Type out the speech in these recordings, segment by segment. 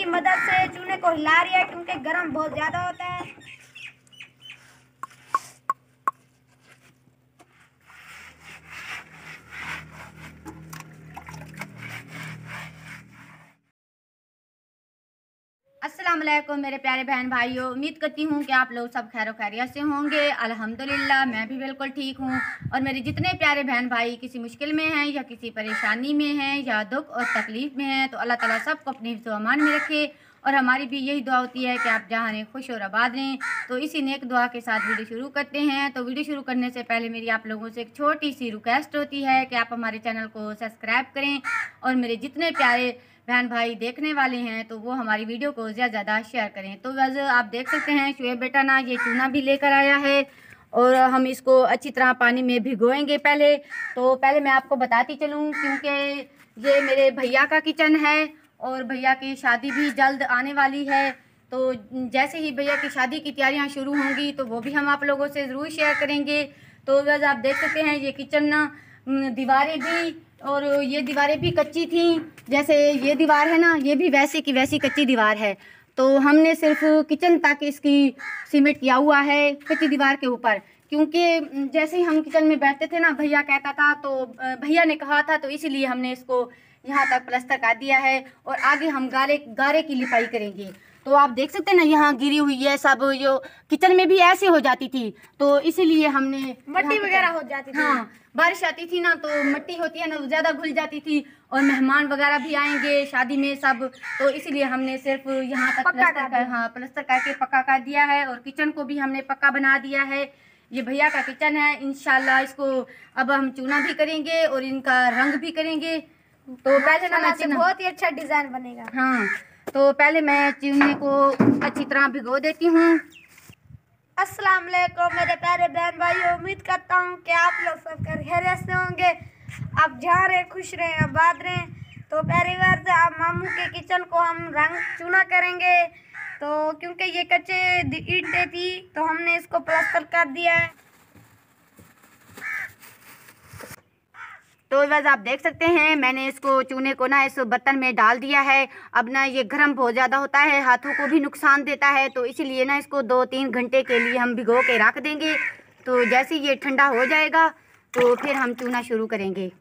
की मदद से चूने को हिला रही है क्योंकि गर्म बहुत ज़्यादा होता है। अस्सलाम वालेकुम मेरे प्यारे बहन भाइयों, उम्मीद करती हूँ कि आप लोग सब खैर खैरियत से होंगे। अल्हम्दुलिल्लाह मैं भी बिल्कुल ठीक हूँ। और मेरे जितने प्यारे बहन भाई किसी मुश्किल में हैं या किसी परेशानी में हैं या दुख और तकलीफ़ में हैं तो अल्लाह ताला सबको अपने हिफ्ज़ व अमान में रखे। और हमारी भी यही दुआ होती है कि आप जहाँ रहें खुश और आबाद रहें। तो इसी नेक दुआ के साथ वीडियो शुरू करते हैं। तो वीडियो शुरू करने से पहले मेरी आप लोगों से एक छोटी सी रिक्वेस्ट होती है कि आप हमारे चैनल को सब्सक्राइब करें और मेरे जितने प्यारे बहन भाई देखने वाले हैं तो वो हमारी वीडियो को ज़्यादा शेयर करें। तो वैसे आप देख सकते हैं शुएब बेटा ना ये चूना भी लेकर आया है और हम इसको अच्छी तरह पानी में भिगोएंगे पहले। तो पहले मैं आपको बताती चलूँ क्योंकि ये मेरे भैया का किचन है और भैया की शादी भी जल्द आने वाली है। तो जैसे ही भैया की शादी की तैयारियां शुरू होंगी तो वो भी हम आप लोगों से ज़रूर शेयर करेंगे। तो वैसे आप देख सकते हैं ये किचन ना दीवारें भी और ये दीवारें भी कच्ची थी। जैसे ये दीवार है ना ये भी वैसे की वैसी कच्ची दीवार है। तो हमने सिर्फ किचन तक इसकी सीमेंट किया हुआ है कच्ची दीवार के ऊपर, क्योंकि जैसे ही हम किचन में बैठते थे ना भैया कहता था तो भैया ने कहा था तो इसीलिए हमने इसको यहाँ तक प्लास्टर कर दिया है और आगे हम गारे की लिपाई करेंगे। तो आप देख सकते हैं ना यहाँ गिरी हुई है सब, जो किचन में भी ऐसे हो जाती थी तो इसीलिए हमने मट्टी वगैरह हो जाती थी। हाँ बारिश आती थी ना तो मट्टी होती है ना ज़्यादा घुल जाती थी और मेहमान वगैरह भी आएंगे शादी में सब, तो इसीलिए हमने सिर्फ यहाँ तक प्लास्टर करके पक्का कर दिया है और किचन को भी हमने पक्का बना दिया है। ये भैया का किचन है, इंशाल्लाह इसको अब हम चूना भी करेंगे और इनका रंग भी करेंगे। तो पहले ना मैं बहुत ही अच्छा डिज़ाइन बनेगा। हाँ तो पहले मैं चूने को अच्छी तरह भिगो देती हूँ। अस्सलाम वालेकुम मेरे प्यारे बहन भाइयों, उम्मीद करता हूँ कि आप लोग सब खैरियत से होंगे। आप जहाँ रहे खुश रहें आबाद रहें। तो पहली बार से आप मामू के किचन को हम रंग चूना करेंगे। तो क्योंकि ये कच्चे ईंटें थी तो हमने इसको प्लास्टर कर दिया है। तो वैसे आप देख सकते हैं मैंने इसको चूने को ना इस बर्तन में डाल दिया है। अब ना ये गर्म बहुत ज़्यादा होता है, हाथों को भी नुकसान देता है, तो इसीलिए ना इसको 2-3 घंटे के लिए हम भिगो के रख देंगे। तो जैसे ये ठंडा हो जाएगा तो फिर हम चूना शुरू करेंगे।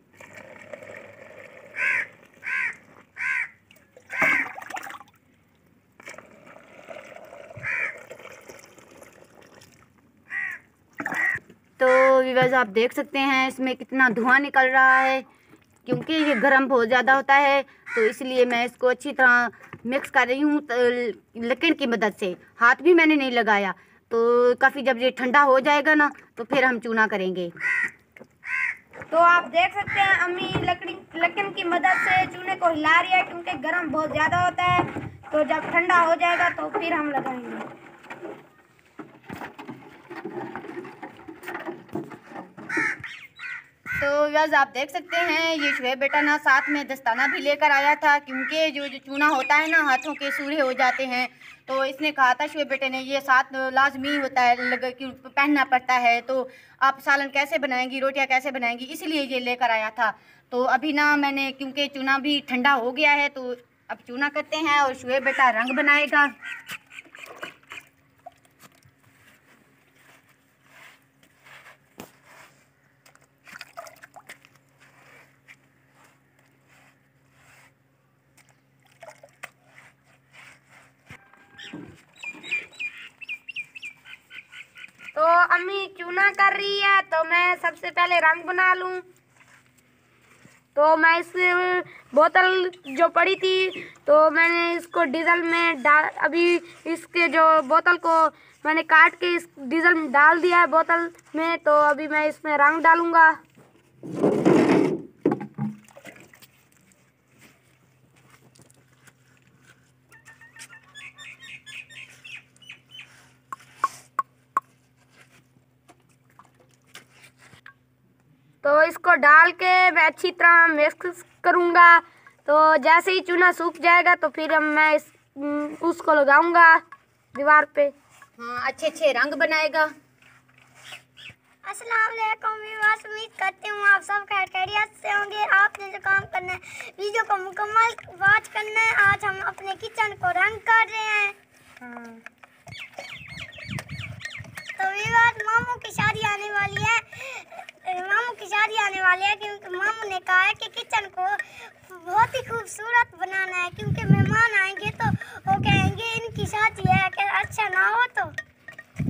तो व्यूअर्स आप देख सकते हैं इसमें कितना धुआं निकल रहा है, क्योंकि ये गर्म बहुत ज़्यादा होता है तो इसलिए मैं इसको अच्छी तरह मिक्स कर रही हूँ लकड़ की मदद से। हाथ भी मैंने नहीं लगाया। तो काफ़ी जब ये ठंडा हो जाएगा ना तो फिर हम चूना करेंगे। तो आप देख सकते हैं अम्मी लकड़ी की मदद से चूने को हिला रही है क्योंकि गर्म बहुत ज़्यादा होता है। तो जब ठंडा हो जाएगा तो फिर हम लगाएंगे। तो व्यूअर्स आप देख सकते हैं ये शुएब बेटा ना साथ में दस्ताना भी लेकर आया था, क्योंकि जो चूना होता है ना हाथों के सूरे हो जाते हैं। तो इसने कहा था शुएब बेटे ने ये साथ लाजमी होता है कि पहनना पड़ता है। तो आप सालन कैसे बनाएंगी, रोटियां कैसे बनाएंगी, इसीलिए ये लेकर आया था। तो अभी ना मैंने क्योंकि चूना भी ठंडा हो गया है तो अब चूना करते हैं और शुएब बेटा रंग बनाएगा। तो अम्मी चूना कर रही है तो मैं सबसे पहले रंग बना लूं। तो मैं इस बोतल जो पड़ी थी तो मैंने इसको डीजल में डाल, अभी इसके जो बोतल को मैंने काट के इस डीजल में डाल दिया है बोतल में। तो अभी मैं इसमें रंग डालूंगा। तो इसको डाल के मैं अच्छी तरह मिक्स करूँगा। तो जैसे ही चूना सूख जाएगा तो फिर मैं उसको लगाऊंगा दीवार पे। हाँ अच्छे रंग बनाएगा। अस्सलाम वालेकुम व्यूअर्स, उम्मीद करती हूँ आप सब खैरियत से होंगे। आपने जो काम करना है वीडियो को मुकम्मल वॉच करना है। आज हम अपने किचन को रंग कर रहे हैं। तो व्यूअर्स, मामू की शादी आने वाली है। मामू की शादी आने वाली है क्योंकि मामू ने कहा है कि किचन को बहुत ही खूबसूरत बनाना है, क्योंकि मेहमान आएंगे तो वो कहेंगे इनकी शादी है, कि अच्छा ना हो तो।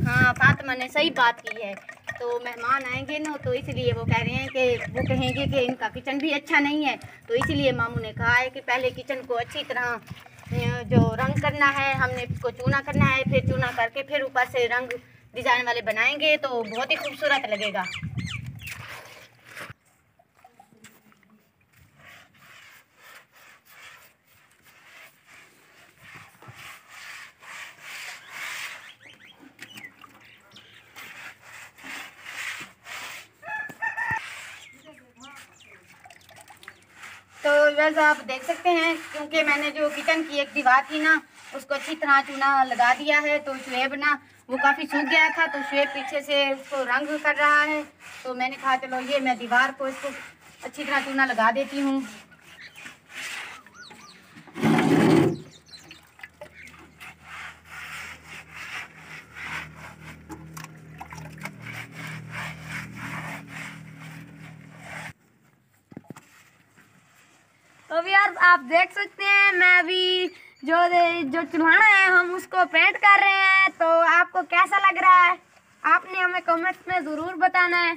हाँ, फातिमा ने सही बात की है। तो मेहमान आएंगे ना, तो इसलिए वो कह रहे हैं कि वो कहेंगे कि इनका किचन भी अच्छा नहीं है। तो इसलिए मामू ने कहा है कि पहले किचन को अच्छी तरह जो रंग करना है, हमने इसको चूना करना है। फिर चूना करके फिर ऊपर से रंग डिज़ाइन वाले बनाएंगे तो बहुत ही खूबसूरत लगेगा। तो वैसे आप देख सकते हैं, क्योंकि मैंने जो किचन की एक दीवार थी ना, उसको अच्छी तरह चूना लगा दिया है। तो शुएब ना वो काफ़ी सूख गया था, तो शुएब पीछे से उसको रंग कर रहा है। तो मैंने कहा चलो ये मैं दीवार को इसको अच्छी तरह चूना लगा देती हूँ। तो अभी यार आप देख सकते हैं, मैं अभी जो चुल्हाना है हम उसको पेंट कर रहे हैं। तो आपको कैसा लग रहा है आपने हमें कमेंट्स में ज़रूर बताना है।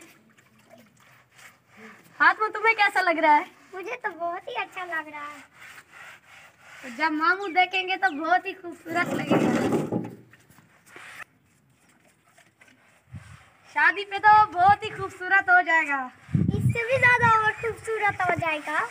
हाथ में तुम्हें कैसा लग रहा है? मुझे तो बहुत ही अच्छा लग रहा है। तो जब मामू देखेंगे तो बहुत ही खूबसूरत लगेगा। शादी पे तो बहुत ही खूबसूरत हो जाएगा, इससे भी ज़्यादा और खूबसूरत हो जाएगा।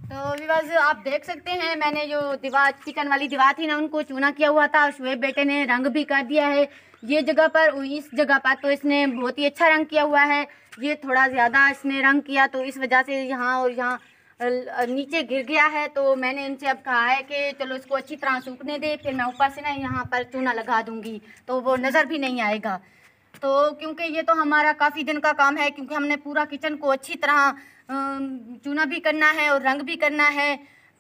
तो व्यूअर्स आप देख सकते हैं, मैंने जो दीवार किचन वाली दीवार थी ना, उनको चूना किया हुआ था। शुएब बेटे ने रंग भी कर दिया है ये जगह पर। इस जगह पर तो इसने बहुत ही अच्छा रंग किया हुआ है। ये थोड़ा ज़्यादा इसने रंग किया, तो इस वजह से यहाँ और यहाँ नीचे गिर गया है। तो मैंने इनसे अब कहा है कि चलो इसको अच्छी तरह सूखने दे, फिर मैं ऊपर से ना यहाँ पर चूना लगा दूँगी, तो वो नज़र भी नहीं आएगा। तो क्योंकि ये तो हमारा काफ़ी दिन का काम है, क्योंकि हमने पूरा किचन को अच्छी तरह चूना भी करना है और रंग भी करना है।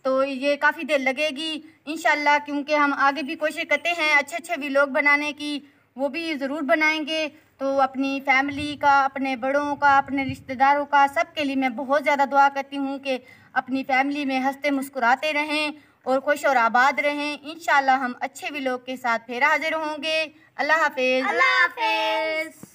तो ये काफ़ी देर लगेगी इंशाल्लाह, क्योंकि हम आगे भी कोशिश करते हैं अच्छे अच्छे व्लॉग बनाने की, वो भी ज़रूर बनाएंगे। तो अपनी फैमिली का, अपने बड़ों का, अपने रिश्तेदारों का, सब के लिए मैं बहुत ज़्यादा दुआ करती हूँ कि अपनी फैमिली में हंसते मुस्कुराते रहें और खुश और आबाद रहें। इंशाल्लाह हम अच्छे व्लॉग के साथ फिर हाजिर होंगे। अल्लाह हाफिज़। अल्लाह हाफिज़।